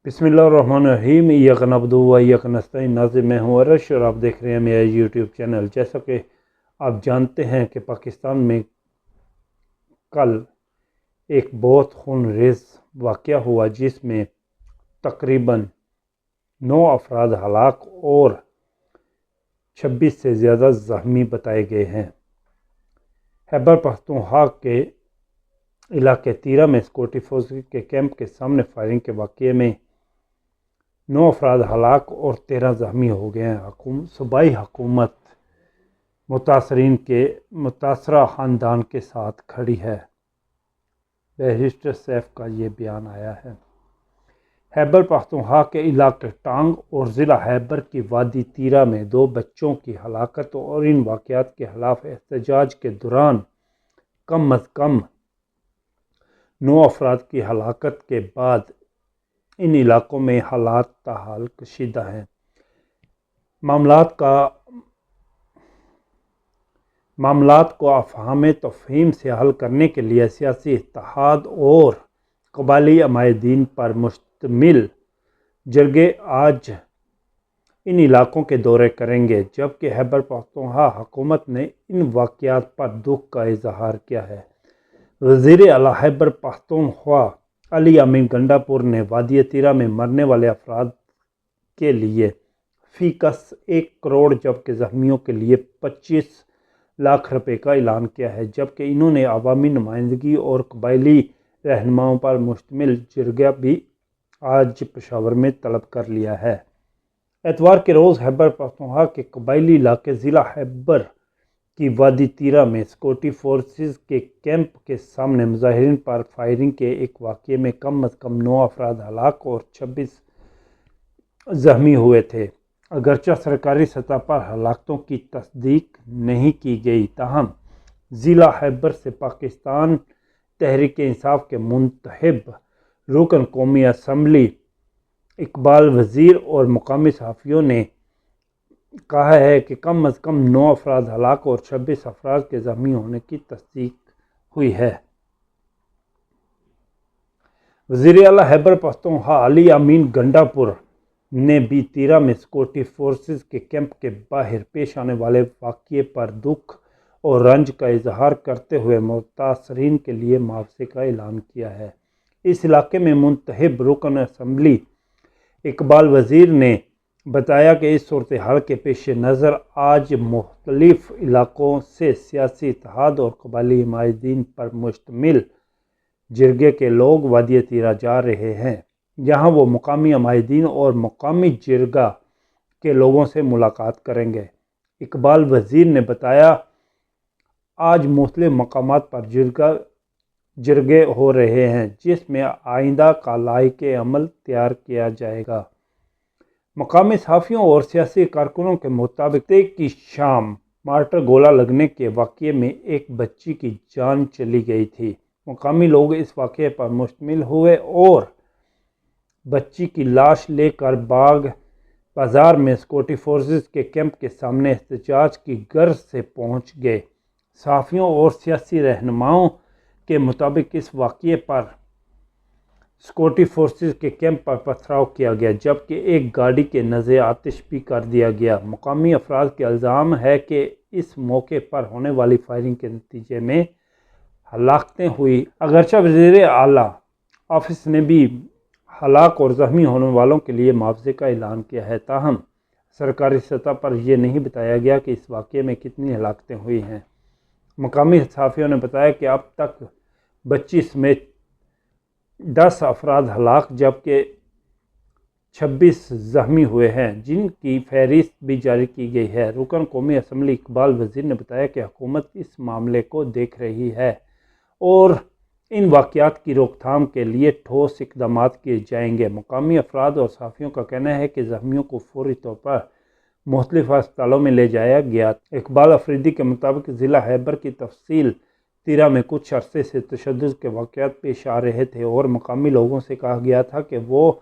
बिस्मिल्लाहिर्रहमानिर्रहीम। इय्याक नअबुदु व इय्याक नस्तईन। नाज़िर मैं हूँ अरश और आप देख रहे हैं मेरा यूट्यूब चैनल। जैसा कि आप जानते हैं कि पाकिस्तान में कल एक बहुत खूनरेज़ वाक़या हुआ जिसमें तकरीबन 9 अफराद हलाक और 26 से ज़्यादा ज़ख्मी बताए गए हैं। खैबर पख्तूनख्वा के इलाके तीरा में सिक्योरिटी फोर्सेस के कैंप के सामने फायरिंग के वाक़ये में 9 अफराद हलाक और 13 ज़ख्मी हो गए हैं। सूबाई हुकूमत मुतासरीन के मुतासरा ख़ानदान के साथ खड़ी है। बैरिस्टर सैफ का ये बयान आया है। खैबर पख्तूनख्वा के इलाके टांग और ज़िला खैबर की वादी तीरा में 2 बच्चों की हलाकत और इन वाक़यात के खिलाफ एहतजाज के दौरान कम अज़ कम 9 अफराद की हलाकत के बाद इन इलाकों में हालात ताहाल कशीदा हैं। मामलात को अफ़हाम तफ़हीम से हल करने के लिए सियासी इत्तेहाद और क़बायली अमायदीन पर मुश्तमिल जरगे आज इन इलाकों के दौरे करेंगे, जबकि खैबर पख्तूनख्वा हुकूमत ने इन वाक़यात पर दुख का इजहार किया है। वज़ीर आला खैबर पख्तूनख्वा अली अमीन गंडापुर ने वादी तीरा में मरने वाले अफराद के लिए फ़ीकस 1 करोड़ जबकि ज़ख्मियों के लिए 25 लाख रुपए का ऐलान किया है, जबकि इन्होंने अवामी नुमाइंदगी और कबायली रहनुमाओं पर मुश्तमिल जरगा भी आज पेशावर में तलब कर लिया है। एतवार के रोज़ खैबर पख्तूनख्वा के कबायली इलाके ज़िला खैबर की वादी तीरा में सिक्योरिटी फोर्सेस के कैंप के सामने मुजाहिरीन पर फायरिंग के एक वाक़ये में कम अज़ कम 9 अफराद हलाक और 26 ज़ख्मी हुए थे। अगरचे सरकारी सतह पर हलाकतों की तस्दीक नहीं की गई, ताहम ज़िला खैबर से पाकिस्तान तहरीक इंसाफ के मुंतखब रुकन कौमी असम्बली इकबाल वज़ीर और मुकामी सहाफ़ियों ने कहा है कि कम अज़ कम 9 अफराद हलाक और 26 अफराद के ज़ख्मी होने की तस्दीक हुई है। वज़ीर आला खैबर पख्तूनख्वा अली अमीन गंडापुर ने भी तीरा में सिक्योरिटी फोर्सेस के कैंप के बाहर पेश आने वाले वाक़ये पर दुख और रंज का इजहार करते हुए मुतासरीन के लिए मुआवजे का ऐलान किया है। इस इलाके में मुंतखब रुकन असम्बली इकबाल वज़ीर ने बताया कि इस सूरत हाल के पेश नज़र आज मुख्तलिफ इलाकों से सियासी इत्तेहाद और कबायली अमायदीन पर मुश्तमिल जरगे के लोग वादी तीरा जा रहे हैं, जहां वो मुकामी अमायदीन और मुकामी जरगा के लोगों से मुलाकात करेंगे। इकबाल वज़ीर ने बताया आज मुख्तलिफ मकामात पर जरगे हो रहे हैं, जिसमें आइंदा का लायके अमल तैयार किया जाएगा। मकामी सहाफ़ियों और सियासी कारकुनों के मुताबिक की शाम मार्टर गोला लगने के वाक़ये में एक बच्ची की जान चली गई थी। मकामी लोग इस वाक़ये पर मुश्तमिल हुए और बच्ची की लाश लेकर बाज़ार में सिक्योरिटी फोर्सेस के कैंप के सामने एहतजाज की गर्ज से पहुंच गए। सहाफ़ियों और सियासी रहनुमाओं के मुताबिक इस वाक़ये पर सिक्योरिटी फोर्सेस के कैंप पर पथराव किया गया, जबकि एक गाड़ी के नज़े आतिश भी कर दिया गया। मुकामी अफराद के इल्ज़ाम है कि इस मौके पर होने वाली फायरिंग के नतीजे में हलाकतें हुई। अगरचे वज़ीर आला ऑफिस ने भी हलाक और ज़ख्मी होने वालों के लिए मुआवजे का ऐलान किया है, ताहम सरकारी सतह पर यह नहीं बताया गया कि इस वाक़ये में कितनी हलाकतें हुई हैं। मकामी सहाफ़ियों ने बताया कि अब तक बच्ची समेत 10 अफराद हलाक जबकि 26 ज़ख्मी हुए हैं, जिनकी फहरिस्त भी जारी की गई है। रुकन कौमी असम्बली इकबाल वज़ीर ने बताया कि हुकूमत इस मामले को देख रही है और इन वाक़यात की रोकथाम के लिए ठोस इक़दाम किए जाएंगे। मुकामी अफराद और सहाफ़ियों का कहना है कि ज़ख्मियों को फौरी तौर पर मुख्तलिफ अस्पतालों में ले जाया गया। इकबाल अफरीदी के मुताबिक ज़िला खैबर की तफसील तीरा में कुछ अरसे से तशद्दुद के वाक़यात पेश आ रहे थे और मकामी लोगों से कहा गया था कि वो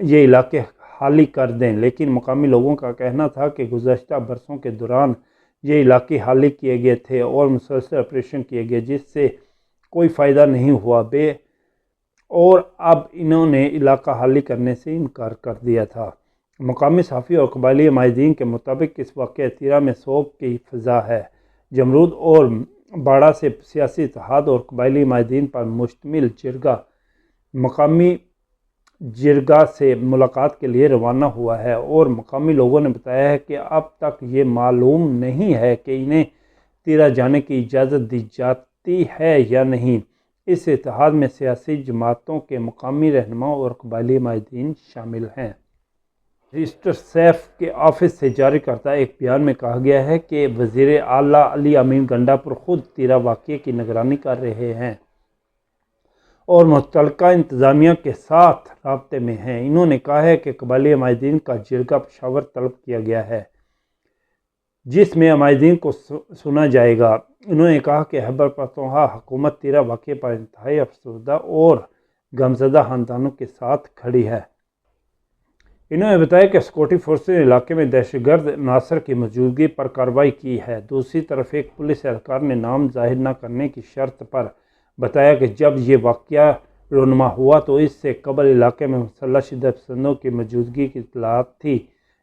ये इलाके खाली कर दें, लेकिन मकामी लोगों का कहना था कि गुज़श्ता बरसों के दौरान ये इलाके खाली किए गए थे और मुसलसल ऑपरेशन किए गए, जिससे कोई फ़ायदा नहीं हुआ اور اب انہوں نے علاقہ حالی کرنے سے انکار کر دیا تھا۔ مقامی صحافی اور قبائلی عمائدین کے مطابق اس واقعہ تیرہ میں سوگ کی فضا ہے۔ جمرود اور باڑہ سے سیاسی اتحاد اور قبائلی عمائدین پر مشتمل جرگہ مقامی جرگہ سے ملاقات کے لیے روانہ ہوا ہے، اور مقامی لوگوں نے بتایا ہے کہ اب تک یہ معلوم نہیں ہے کہ انہیں تیرہ جانے کی اجازت دی جاتی ہے یا نہیں۔ اس اتحاد میں سیاسی جماعتوں کے مقامی رہنما اور قبائلی عمائدین شامل ہیں۔ رجسٹر سیف کے آفس سے جاری کردہ ایک بیان میں کہا گیا ہے کہ وزیر اعلیٰ علی امین گنڈا پور خود تیرہ واقعے کی نگرانی کر رہے ہیں اور متعلقہ انتظامیہ کے ساتھ رابطے میں ہیں۔ انہوں نے کہا ہے کہ قبائلی عمائدین کا جرگہ پشاور طلب کیا گیا ہے، جس میں عمائدین کو سنا جائے گا۔ انہوں نے کہا کہ خیبر پختونخوا حکومت تیرہ واقعے پر انتہائی افسردہ اور غمزدہ خاندانوں کے ساتھ کھڑی ہے۔ انہوں نے بتایا کہ سیکورٹی فورسز نے علاقے میں دہشت گرد عناصر کی موجودگی پر کارروائی کی ہے۔ دوسری طرف ایک پولیس اہلکار نے نام ظاہر نہ کرنے کی شرط پر بتایا کہ جب یہ واقعہ رونما ہوا تو اس سے قبل علاقے میں مسلح شدت پسندوں کی موجودگی کی اطلاعات تھی،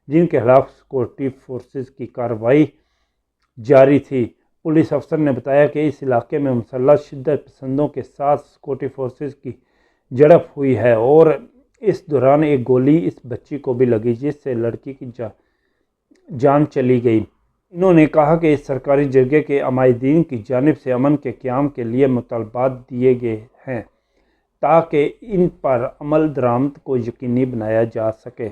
جن کے خلاف سیکورٹی فورسز کی کارروائی جاری تھی۔ پولیس افسر نے بتایا کہ اس علاقے میں مسلح شدت پسندوں کے ساتھ سیکورٹی فورسز کی جھڑپ ہوئی ہے اور اس دوران ایک گولی اس بچی کو بھی لگی، جس سے لڑکی کی جان چلی گئی۔ انہوں نے کہا کہ اس سرکاری جرگے کے عمائدین کی جانب سے امن کے قیام کے لیے مطالبات دیے گئے ہیں تاکہ ان پر عمل درآمد کو یقینی بنایا جا سکے۔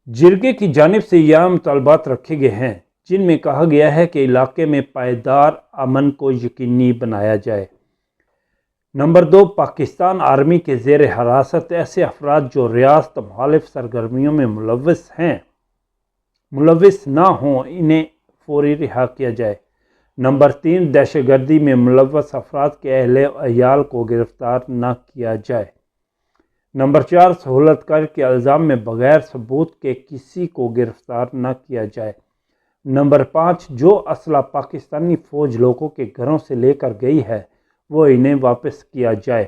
جرگے کی جانب سے یہ مطالبات رکھے گئے ہیں، جن میں کہا گیا ہے کہ علاقے میں پائیدار امن کو یقینی بنایا جائے۔ نمبر 2، پاکستان آرمی کے زیر حراست ایسے افراد جو ریاست مخالف سرگرمیوں میں ملوث نہ ہوں انہیں فوری رہا کیا جائے۔ نمبر 3، دہشت گردی میں ملوث افراد کے اہل عیال کو گرفتار نہ کیا جائے۔ نمبر 4، سہولت کار کے الزام میں بغیر ثبوت کے کسی کو گرفتار نہ کیا جائے۔ نمبر 5، جو اسلحہ پاکستانی فوج لوگوں کے گھروں سے لے کر گئی ہے وہ انہیں واپس کیا جائے۔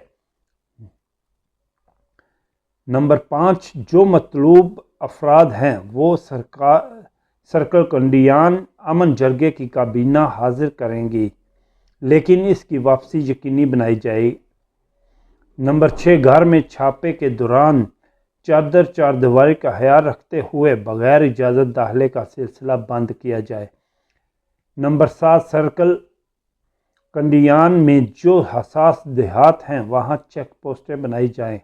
نمبر 5، جو مطلوب افراد ہیں وہ سرکل کنڈیان امن جرگے کی کابینہ حاضر کریں گی، لیکن اس کی واپسی یقینی بنائی جائے۔ نمبر 6، گھر میں چھاپے کے دوران چار دیواری کا خیال رکھتے ہوئے بغیر اجازت داخلے کا سلسلہ بند کیا جائے۔ نمبر 7، سرکل کنڈیان میں جو حساس دیہات ہیں وہاں چیک پوسٹیں بنائی جائیں۔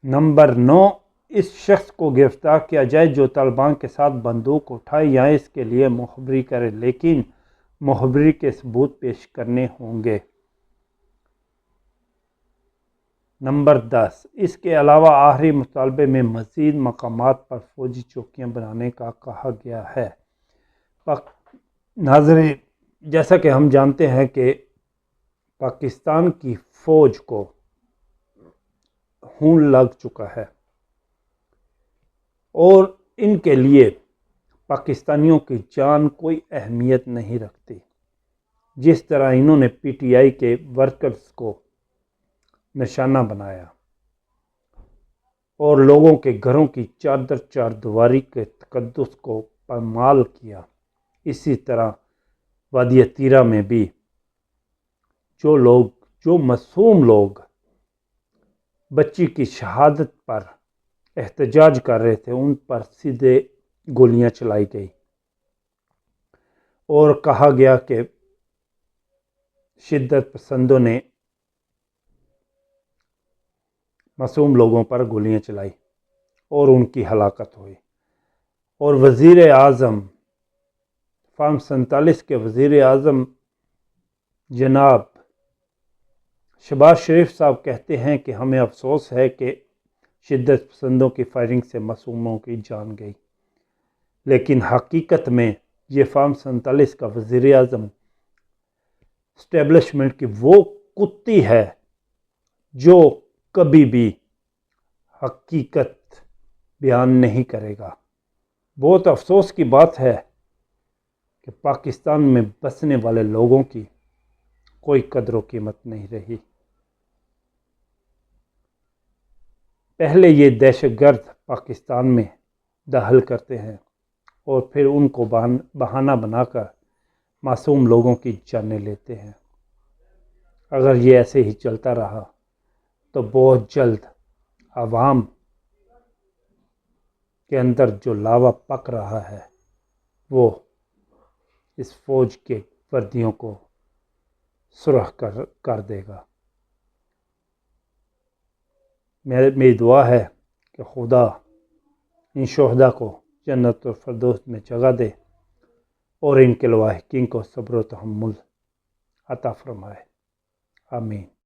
نمبر 9، اس شخص کو گرفتار کیا جائے جو طالبان کے ساتھ بندوق اٹھائے یا اس کے لیے مخبری کرے، لیکن مخبری کے ثبوت پیش کرنے ہوں گے۔ نمبر 10، اس کے علاوہ آخری مطالبے میں مزید مقامات پر فوجی چوکیاں بنانے کا کہا گیا ہے۔ ناظرین، جیسا کہ ہم جانتے ہیں کہ پاکستان کی فوج کو خون لگ چکا ہے اور ان کے لیے پاکستانیوں کی جان کوئی اہمیت نہیں رکھتی، جس طرح انہوں نے پی ٹی آئی کے ورکرز کو نشانہ بنایا اور لوگوں کے گھروں کی چار دیواری کے تقدس کو پامال کیا۔ اسی طرح وادی تیرہ میں بھی جو معصوم لوگ بچی کی شہادت پر احتجاج کر رہے تھے ان پر سیدھے گولیاں چلائی گئی اور کہا گیا کہ شدت پسندوں نے معصوم لوگوں پر گولیاں چلائی اور ان کی ہلاکت ہوئی۔ اور وزیر اعظم فارم 47 کے وزیر اعظم جناب شہباز شریف صاحب کہتے ہیں کہ ہمیں افسوس ہے کہ شدت پسندوں کی فائرنگ سے معصوموں کی جان گئی، لیکن حقیقت میں یہ فارم 47 کا وزیر اعظم اسٹیبلشمنٹ کی وہ کتی ہے جو کبھی بھی حقیقت بیان نہیں کرے گا۔ بہت افسوس کی بات ہے کہ پاکستان میں بسنے والے لوگوں کی کوئی قدر و قیمت نہیں رہی۔ پہلے یہ دہشت گرد پاکستان میں داخل کرتے ہیں اور پھر ان کو بہانہ بنا کر معصوم لوگوں کی جانیں لیتے ہیں۔ اگر یہ ایسے ہی چلتا رہا تو بہت جلد عوام کے اندر جو لاوا پک رہا ہے وہ اس فوج کے وردیوں کو سرخ کر دے گا۔ میری دعا ہے کہ خدا ان شہداء کو جنت الفردوس میں جگہ دے اور ان کے لواحقین کو صبر و تحمل عطا فرمائے۔ آمین۔